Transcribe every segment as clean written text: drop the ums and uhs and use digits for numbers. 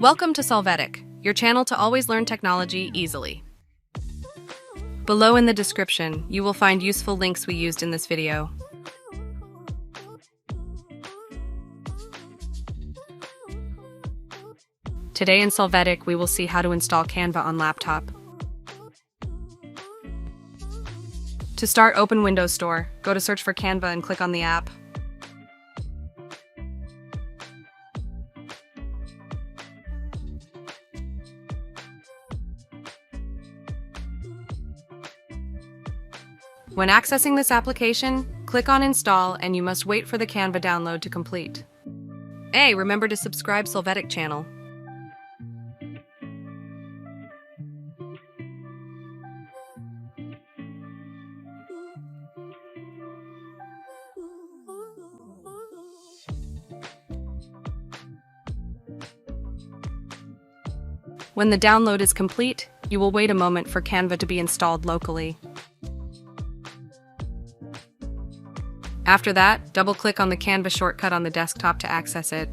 Welcome to Solvetic, your channel to always learn technology easily. Below in the description, you will find useful links we used in this video. Today in Solvetic, we will see how to install Canva on laptop. To start, open Windows Store, go to search for Canva and click on the app. When accessing this application, click on Install and you must wait for the Canva download to complete. Hey, remember to subscribe Solvetic channel. When the download is complete, you will wait a moment for Canva to be installed locally. After that, double-click on the Canva shortcut on the desktop to access it.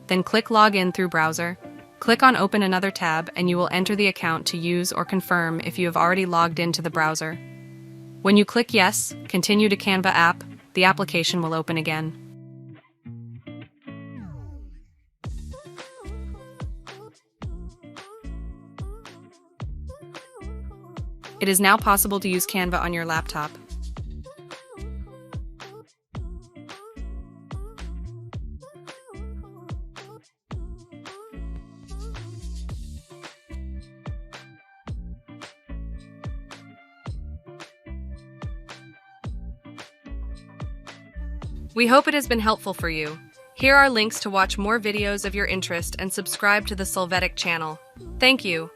Then click Login through browser. Click on Open another tab and you will enter the account to use or confirm if you have already logged into the browser. When you click Yes, Continue to Canva app, the application will open again. It is now possible to use Canva on your laptop. We hope it has been helpful for you. Here are links to watch more videos of your interest and subscribe to the Solvetic channel. Thank you.